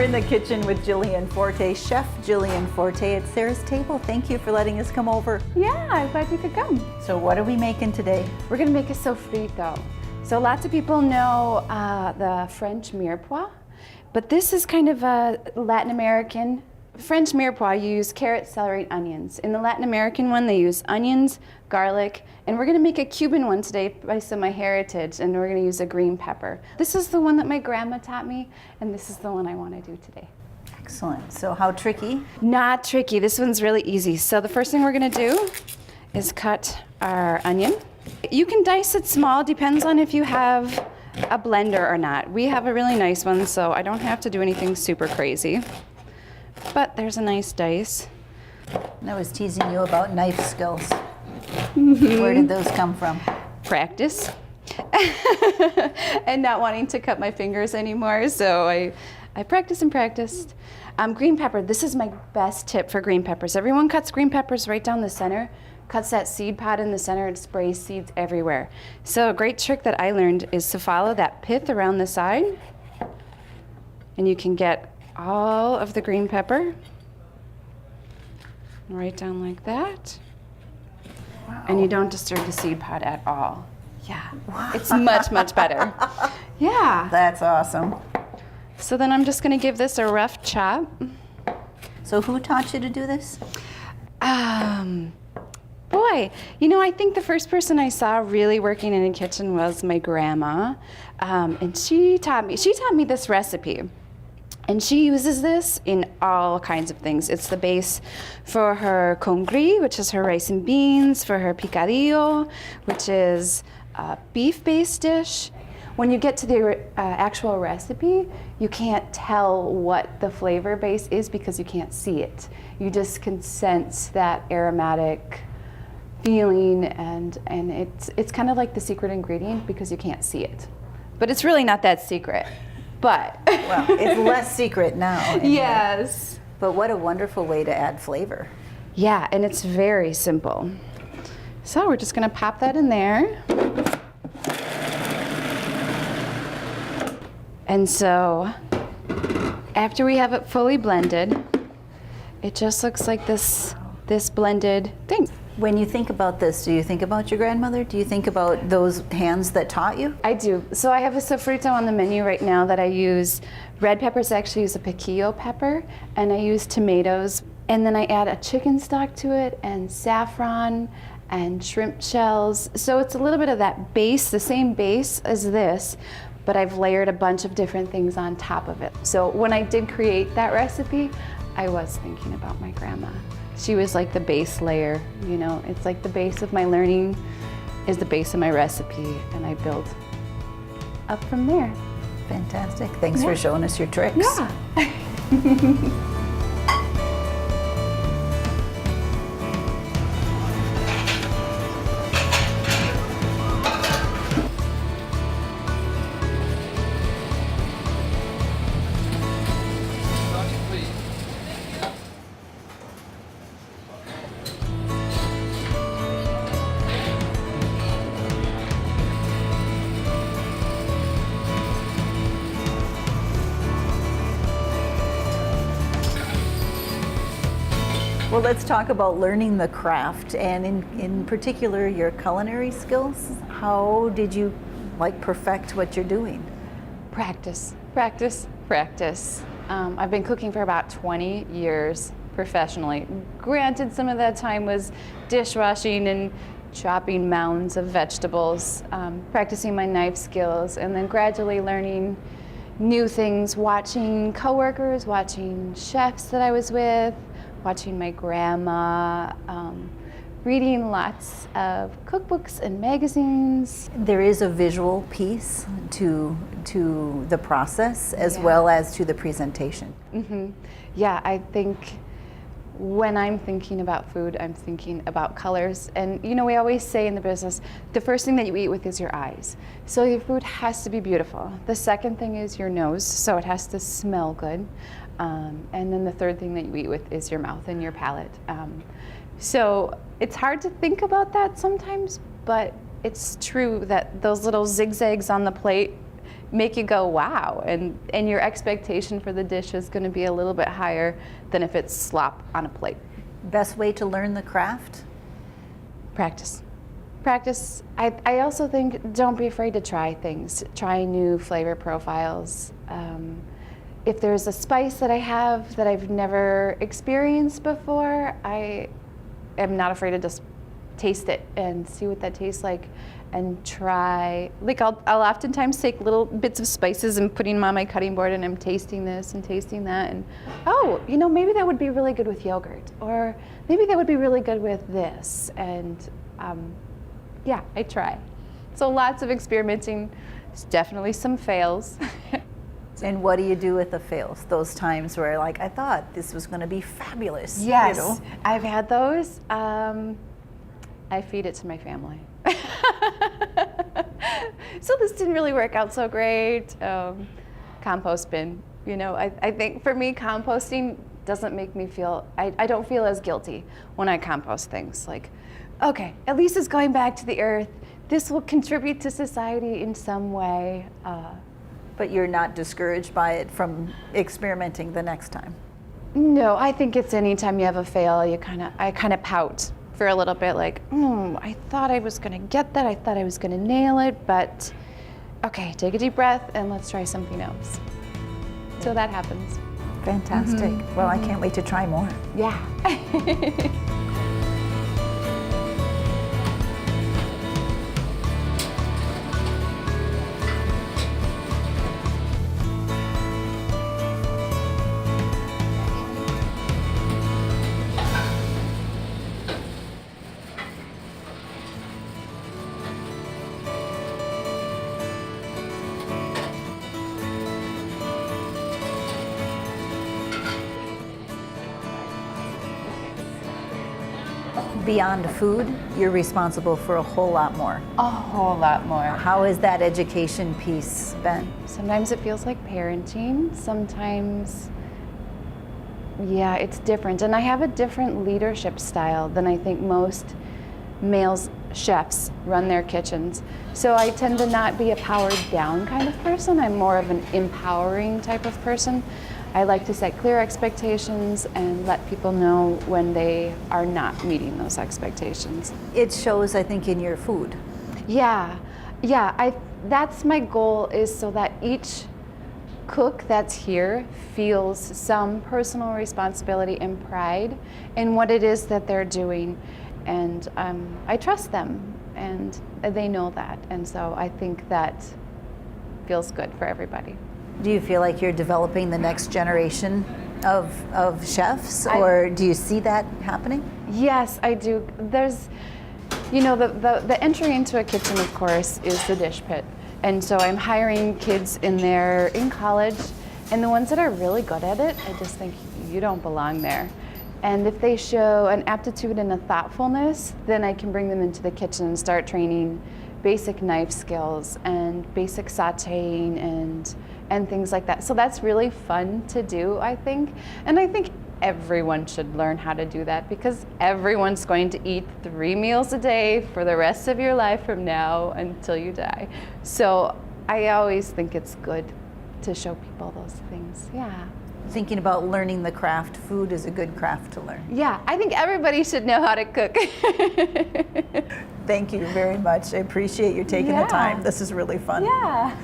We're in the kitchen with Jillian Forte, Chef Jillian Forte at Sara's table. Thank you for letting us come over. Yeah, I'm glad you could come. So what are we making today? We're gonna make a sofrito. So lots of people know the French mirepoix, but this is kind of a Latin American. French mirepoix, you use carrots, celery, and onions. In the Latin American one, they use onions, garlic, and we're gonna make a Cuban one today based on my heritage, and we're gonna use a green pepper. This is the one that my grandma taught me, and this is the one I wanna do today. Excellent. So how tricky? Not tricky, this one's really easy. So the first thing we're gonna do is cut our onion. You can dice it small, depends on if you have a blender or not. We have a really nice one, so I don't have to do anything super crazy. But there's a nice dice. I was teasing you about knife skills. Where did those come from? Practice. And not wanting to cut my fingers anymore, so I practiced and practiced. Green pepper, this is my best tip for green peppers. Everyone cuts green peppers right down the center, cuts that seed pod in the center, and sprays seeds everywhere. So a great trick that I learned is to follow that pith around the side, and you can get all of the green pepper right down like that. Wow. And you don't disturb the seed pod at all. Yeah, wow. It's much, much better. Yeah. That's awesome. So then I'm just gonna give this a rough chop. So who taught you to do this? Boy, you know, I think the first person I saw really working in a kitchen was my grandma. And she taught me this recipe. And she uses this in all kinds of things. It's the base for her congri, which is her rice and beans, for her picadillo, which is a beef-based dish. When you get to the actual recipe, you can't tell what the flavor base is because you can't see it. You just can sense that aromatic feeling, and it's kind of like the secret ingredient because you can't see it. But it's really not that secret. But well, it's less secret now. Yes. But what a wonderful way to add flavor. Yeah, and it's very simple. So we're just gonna pop that in there. And so after we have it fully blended, it just looks like this blended thing. When you think about this, do you think about your grandmother? Do you think about those hands that taught you? I do. So I have a sofrito on the menu right now that I use red peppers. I actually use a piquillo pepper, and I use tomatoes. And then I add a chicken stock to it, and saffron, and shrimp shells. So it's a little bit of that base, the same base as this, but I've layered a bunch of different things on top of it. So when I did create that recipe, I was thinking about my grandma. She was like the base layer, you know, it's like the base of my learning is the base of my recipe, and I build up from there. Fantastic. Thanks for showing us your tricks. Yeah. Well, let's talk about learning the craft, and in particular your culinary skills. How did you perfect what you're doing? Practice, practice, practice. I've been cooking for about 20 years professionally. Granted, some of that time was dishwashing and chopping mounds of vegetables, practicing my knife skills, and then gradually learning new things, watching coworkers, watching chefs that I was with, watching my grandma, reading lots of cookbooks and magazines. There is a visual piece to the process as well as to the presentation. Mm-hmm. Yeah, I think when I'm thinking about food, I'm thinking about colors. And you know, we always say in the business, the first thing that you eat with is your eyes. So your food has to be beautiful. The second thing is your nose, so it has to smell good. And then the third thing that you eat with is your mouth and your palate. So it's hard to think about that sometimes, but it's true that those little zigzags on the plate make you go, wow, and your expectation for the dish is going to be a little bit higher than if it's slop on a plate. Best way to learn the craft? Practice. Practice. I also think don't be afraid to try things. Try new flavor profiles. If there's a spice that I have that I've never experienced before, I am not afraid to just taste it and see what that tastes like and try. Like I'll oftentimes take little bits of spices and putting them on my cutting board, and I'm tasting this and tasting that, and oh, you know, maybe that would be really good with yogurt, or maybe that would be really good with this, and yeah, I try. So lots of experimenting. There's definitely some fails. And what do you do with the fails? Those times where like, I thought this was going to be fabulous. Yes, You know? I've had those. I feed it to my family. So this didn't really work out so great. Compost bin. You know, I think for me, composting doesn't make me feel, I don't feel as guilty when I compost things. Like, okay, at least it's going back to the earth. This will contribute to society in some way. But you're not discouraged by it from experimenting the next time? No, I think it's anytime you have a fail, I kind of pout for a little bit, like, I thought I was gonna get that, I thought I was gonna nail it, but okay, take a deep breath and let's try something else. So that happens. Fantastic. Well, I can't wait to try more. Yeah. Beyond food, you're responsible for a whole lot more. A whole lot more. How has that education piece been? Sometimes it feels like parenting. Sometimes, yeah, it's different. And I have a different leadership style than I think most male chefs run their kitchens. So I tend to not be a powered down kind of person. I'm more of an empowering type of person. I like to set clear expectations and let people know when they are not meeting those expectations. It shows, I think, in your food. Yeah, that's my goal, is so that each cook that's here feels some personal responsibility and pride in what it is that they're doing. And I trust them, and they know that. And so I think that feels good for everybody. Do you feel like you're developing the next generation of chefs, or do you see that happening? Yes, I do. There's, you know, the entry into a kitchen, of course, is the dish pit. And so I'm hiring kids in college, and the ones that are really good at it, I just think you don't belong there. And if they show an aptitude and a thoughtfulness, then I can bring them into the kitchen and start training basic knife skills and basic sauteing and things like that. So that's really fun to do, I think. And I think everyone should learn how to do that, because everyone's going to eat 3 meals a day for the rest of your life from now until you die. So I always think it's good to show people those things, yeah. Thinking about learning the craft, food is a good craft to learn. Yeah, I think everybody should know how to cook. Thank you very much. I appreciate you taking the time. This is really fun. Yeah.